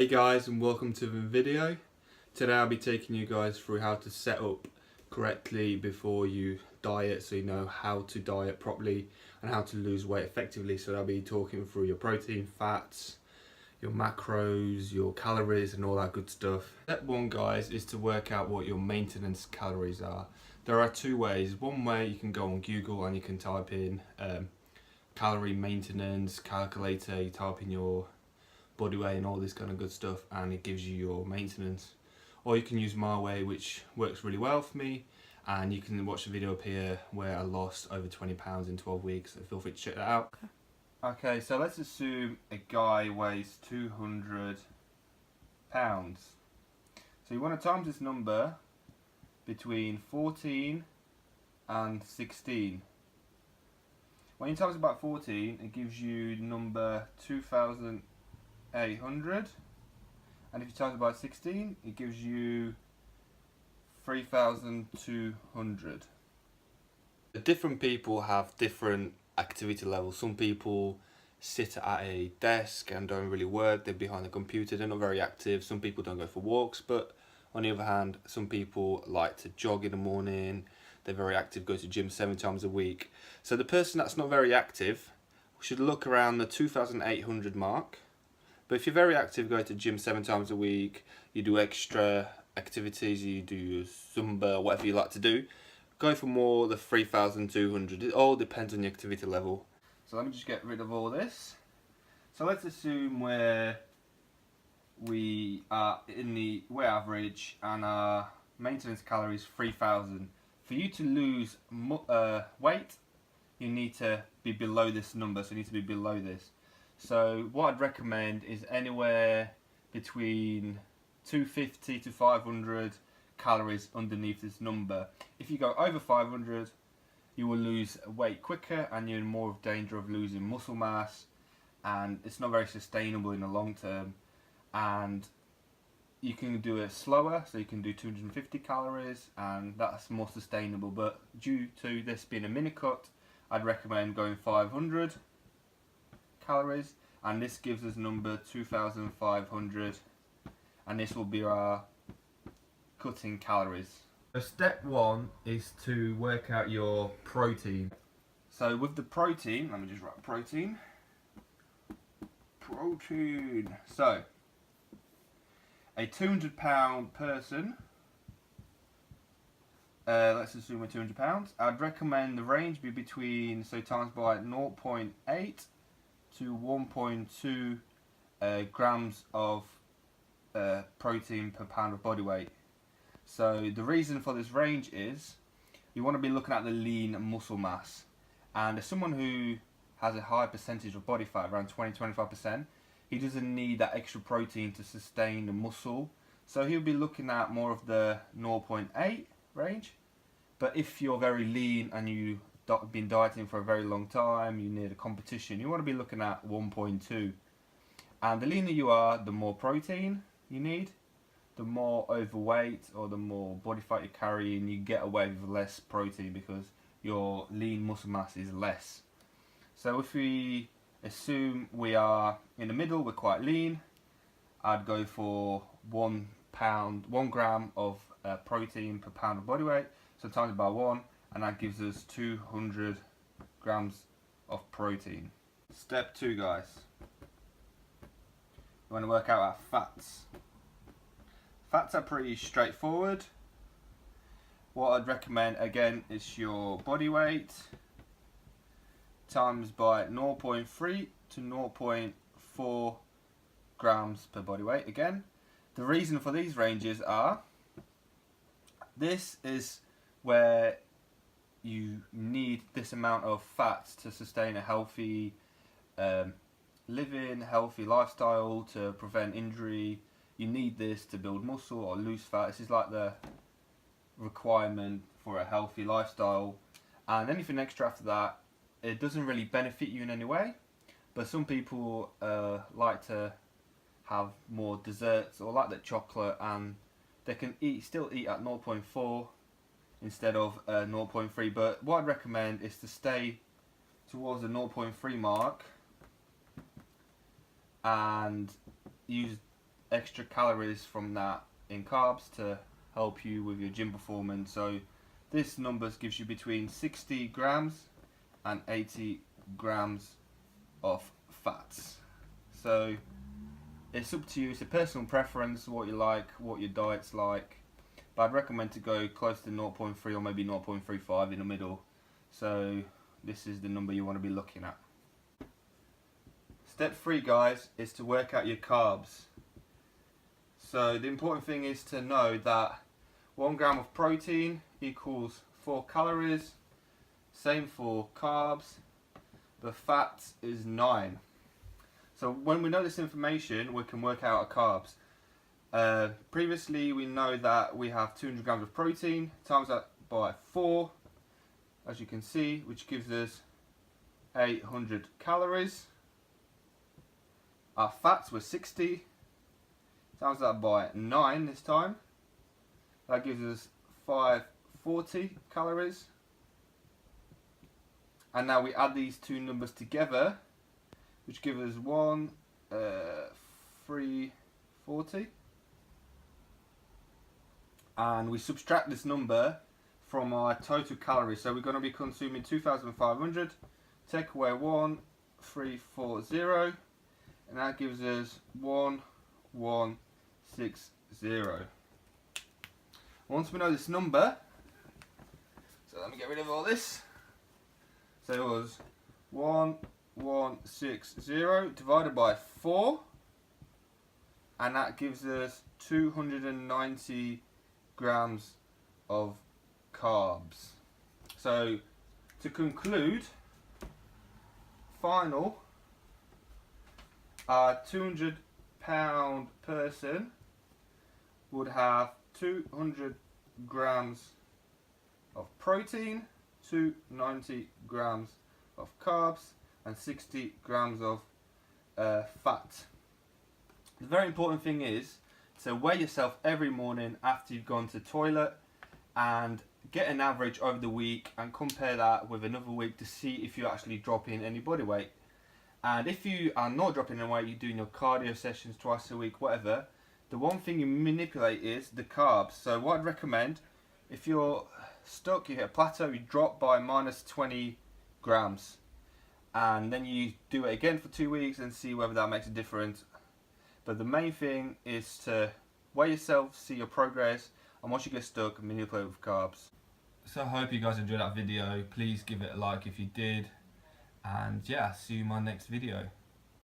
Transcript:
Hey guys, and welcome to the video. Today I'll be taking you guys through how to set up correctly before you diet, so you know how to diet properly and how to lose weight effectively. So I'll be talking through your protein, fats, your macros, your calories and all that good stuff. Step one, guys, is to work out what your maintenance calories are. There are two ways. One way, you can go on Google and you can type in calorie maintenance calculator, you type in your body weight and all this kind of good stuff and it gives you your maintenance. Or you can use my way, which works really well for me, and you can watch the video up here where I lost over 20 pounds in 12 weeks, so feel free to check that out. Okay, so let's assume a guy weighs 200 pounds. So you want to times this number between 14 and 16. When you times about 14, it gives you number 2,800, and if you times by 16, it gives you 3,200. Different people have different activity levels. Some people sit at a desk and don't really work, they're behind the computer, they're not very active. Some people don't go for walks, but on the other hand, some people like to jog in the morning, they're very active, go to the gym 7 times a week. So the person that's not very active should look around the 2,800 mark. But if you're very active, go to the gym 7 times a week, you do extra activities, you do Zumba, whatever you like to do, go for more the 3,200. It all depends on your activity level. So let me just get rid of all this. So let's assume we are in the weight average and our maintenance calories 3,000. For you to lose weight, you need to be below this number, so you need to be below this. So what I'd recommend is anywhere between 250 to 500 calories underneath this number. If you go over 500, you will lose weight quicker and you're in more of danger of losing muscle mass, and it's not very sustainable in the long term. And you can do it slower, so you can do 250 calories and that's more sustainable, but due to this being a mini cut, I'd recommend going 500 calories, and this gives us number 2,500, and this will be our cutting calories. So step one is to work out your protein. So with the protein, let me just write protein. So a 200 pound person, let's assume we're 200 pounds, I'd recommend the range be between, so times by 0.8 to 1.2 grams of protein per pound of body weight. So the reason for this range is you want to be looking at the lean muscle mass, and as someone who has a high percentage of body fat, around 20-25%, he doesn't need that extra protein to sustain the muscle, so he'll be looking at more of the 0.8 range. But if you're very lean and you've been dieting for a very long time, you need a competition, you want to be looking at 1.2. And the leaner you are, the more protein you need. The more overweight or the more body fat you're carrying, you get away with less protein because your lean muscle mass is less. So if we assume we are in the middle, we're quite lean, I'd go for 1 gram of protein per pound of body weight, so times it by 1, and that gives us 200 grams of protein. Step 2, guys, we want to work out our fats. Fats are pretty straightforward. What I'd recommend again is your body weight times by 0.3 to 0.4 grams per body weight. Again, the reason for these ranges are, this is where you need this amount of fats to sustain a healthy living, healthy lifestyle, to prevent injury. You need this to build muscle or lose fat. This is like the requirement for a healthy lifestyle, and anything extra after that, it doesn't really benefit you in any way. But some people like to have more desserts or like that chocolate, and they can still eat at 0.4 instead of 0.3. But what I'd recommend is to stay towards the 0.3 mark and use extra calories from that in carbs to help you with your gym performance. So this number gives you between 60 grams and 80 grams of fats. So it's up to you, it's a personal preference, what you like, what your diet's like. But I'd recommend to go close to 0.3 or maybe 0.35 in the middle. So this is the number you want to be looking at. Step 3, guys, is to work out your carbs. So the important thing is to know that 1 gram of protein equals 4 calories. Same for carbs. The fat is 9. So when we know this information, we can work out our carbs. Previously, we know that we have 200 grams of protein, times that by 4, as you can see, which gives us 800 calories. Our fats were 60, times that by 9 this time. That gives us 540 calories. And now we add these two numbers together, which give us 340. And we subtract this number from our total calories. So we're going to be consuming 2,500. Take away 1,340. And that gives us 1,160. Once we know this number, so let me get rid of all this. So it was 1,160 divided by 4, and that gives us 290 grams of carbs. So to conclude, final, a 200-pound person would have 200 grams of protein, 290 grams of carbs, and 60 grams of fat. The very important thing is to weigh yourself every morning after you've gone to the toilet and get an average over the week and compare that with another week to see if you're actually dropping any body weight. And if you are not dropping any weight, you're doing your cardio sessions twice a week, whatever, the one thing you manipulate is the carbs. So what I'd recommend, if you're stuck, you hit a plateau, you drop by minus 20 grams. And then you do it again for 2 weeks and see whether that makes a difference. But the main thing is to weigh yourself, see your progress, and once you get stuck, manipulate with carbs. So I hope you guys enjoyed that video. Please give it a like if you did. And yeah, see you in my next video.